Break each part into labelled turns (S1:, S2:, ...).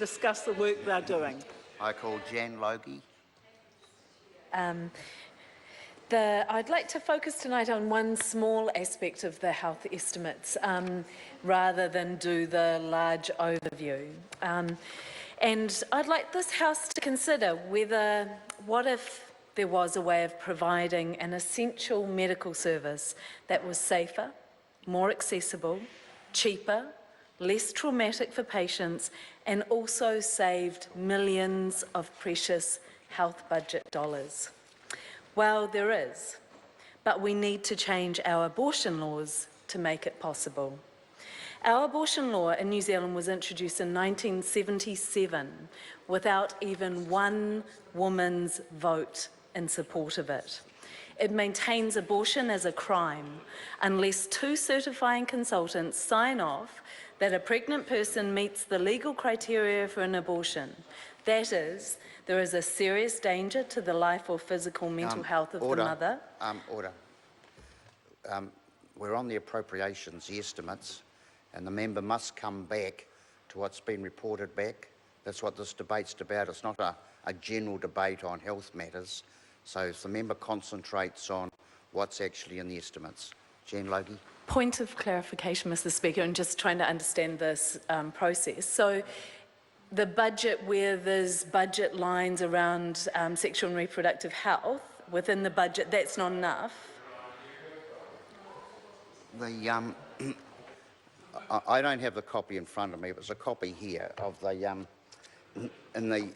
S1: discuss the work they're doing.
S2: I call Jan Logie.
S3: I'd like to focus tonight on one small aspect of the health estimates rather than do the large overview. And I'd like this House to consider what if there was a way of providing an essential medical service that was safer, more accessible, cheaper, less traumatic for patients, and also saved millions of precious health budget dollars. Well, there is, but we need to change our abortion laws to make it possible. Our abortion law in New Zealand was introduced in 1977 without even one woman's vote in support of it. It maintains abortion as a crime unless 2 certifying consultants sign off that a pregnant person meets the legal criteria for an abortion. That is, there is a serious danger to the life or physical mental health of the mother.
S2: Order. We're on the appropriations, the estimates, and the member must come back to what's been reported back. That's what this debate's about. It's not a general debate on health matters. So if the member concentrates on what's actually in the estimates. Jan Logie.
S3: Point of clarification, Mr. Speaker, and just trying to understand this process. So the budget where there's budget lines around sexual and reproductive health, within the budget, that's not enough?
S2: I don't have the copy in front of me. It was a copy here of the in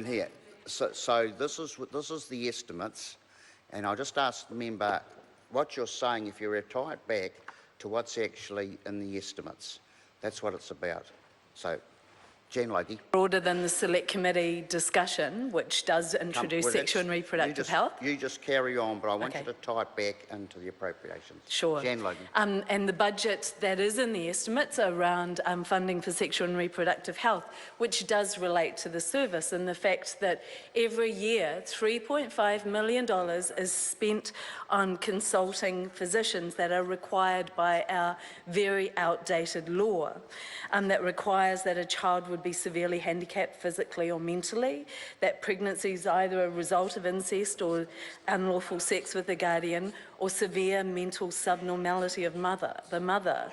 S2: here. So this is the estimates, and I'll just ask the member what you're saying. If you retire it back to what's actually in the estimates, that's what it's about. So, Jan Logie.
S3: Broader than the Select Committee discussion, which does introduce sexual and reproductive health.
S2: You just carry on, but I want you to tie it back into the appropriations.
S3: Sure.
S2: Jan Logie.
S3: And the budget that is in the estimates around funding for sexual and reproductive health, which does relate to the service, and the fact that every year $3.5 million is spent on consulting physicians that are required by our very outdated law, that requires that a child would be severely handicapped physically or mentally, that pregnancy is either a result of incest or unlawful sex with a guardian, or severe mental subnormality of the mother.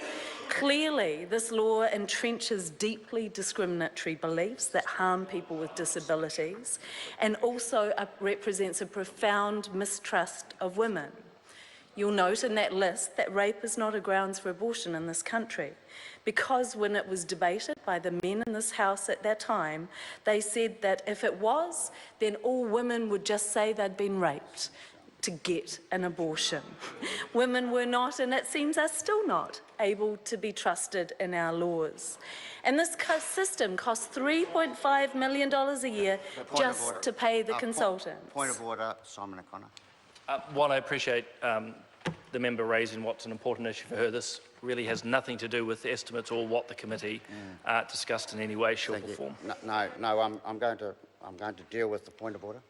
S3: Clearly, this law entrenches deeply discriminatory beliefs that harm people with disabilities, and also represents a profound mistrust of women. You'll note in that list that rape is not a grounds for abortion in this country, because when it was debated by the men in this House at that time, they said that if it was, then all women would just say they'd been raped to get an abortion. Women were not, and it seems are still not, able to be trusted in our laws. And this system costs $3.5 million a year just to pay the consultants.
S2: Point of order, Simon O'Connor.
S4: While I appreciate the member raising what's an important issue for her, this really has nothing to do with estimates or what the committee discussed in any way, shape or form.
S2: No, I'm going to deal with the point of order.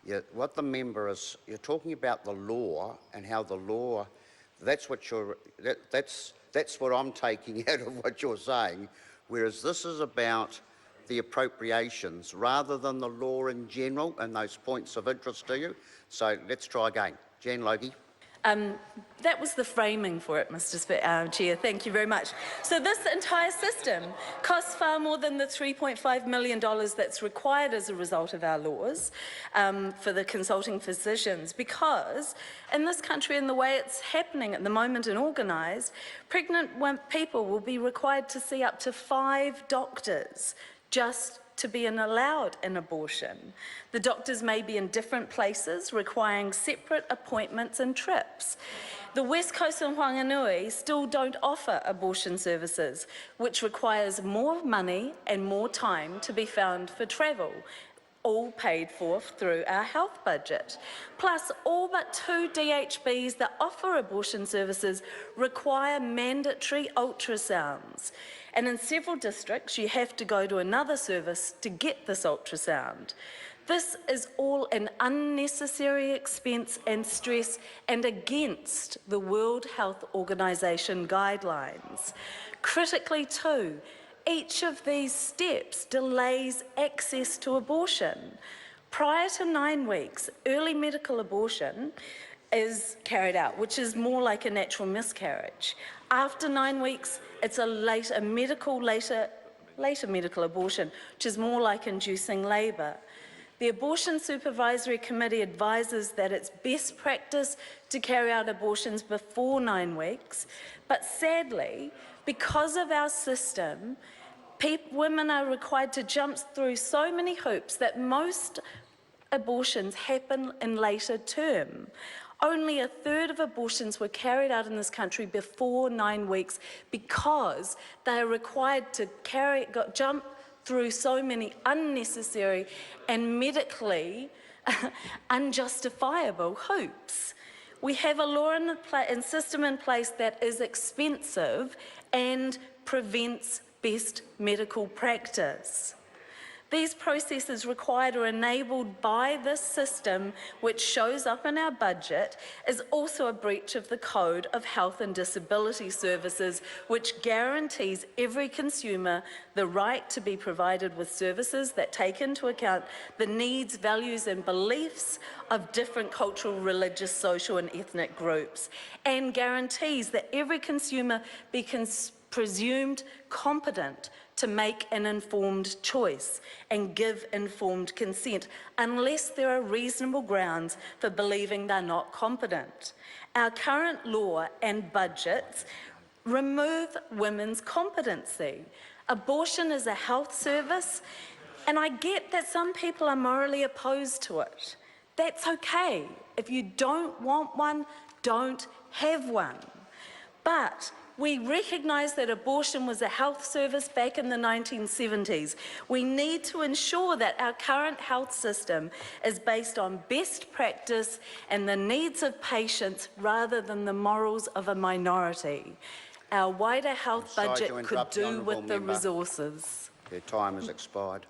S2: Yeah, what the member is, you're talking about the law and how the law, that's what I'm taking out of what you're saying, whereas this is about the appropriations rather than the law in general and those points of interest to you. So let's try again. Jan Logie.
S3: That was the framing for it, Mr. Chair. Thank you very much. So this entire system costs far more than the $3.5 million that's required as a result of our laws for the consulting physicians, because in this country and the way it's happening at the moment and organised, pregnant people will be required to see up to 5 doctors just to be allowed an abortion. The doctors may be in different places, requiring separate appointments and trips. The West Coast and Whanganui still don't offer abortion services, which requires more money and more time to be found for travel, all paid for through our health budget. Plus, all but 2 DHBs that offer abortion services require mandatory ultrasounds. And in several districts, you have to go to another service to get this ultrasound. This is all an unnecessary expense and stress, and against the World Health Organization guidelines. Critically too, Each of these steps delays access to abortion. Prior to 9 weeks, early medical abortion is carried out, which is more like a natural miscarriage. After 9 weeks, it's a later medical abortion, which is more like inducing labour. The Abortion Supervisory Committee advises that it's best practice to carry out abortions before 9 weeks, but sadly, because of our system, women are required to jump through so many hoops that most abortions happen in later term. Only a third of abortions were carried out in this country before 9 weeks because they are required to jump through so many unnecessary and medically unjustifiable hoops. We have a law and system in place that is expensive and prevents best medical practice. These processes required or enabled by this system, which shows up in our budget, is also a breach of the Code of Health and Disability Services, which guarantees every consumer the right to be provided with services that take into account the needs, values and beliefs of different cultural, religious, social and ethnic groups, and guarantees that every consumer be presumed competent to make an informed choice and give informed consent unless there are reasonable grounds for believing they're not competent. Our current law and budgets remove women's competency. Abortion is a health service, and I get that some people are morally opposed to it. That's okay. If you don't want one, don't have one. But we recognise that abortion was a health service back in the 1970s. We need to ensure that our current health system is based on best practice and the needs of patients rather than the morals of a minority. Our wider health budget could do with the resources.
S2: Your time has expired.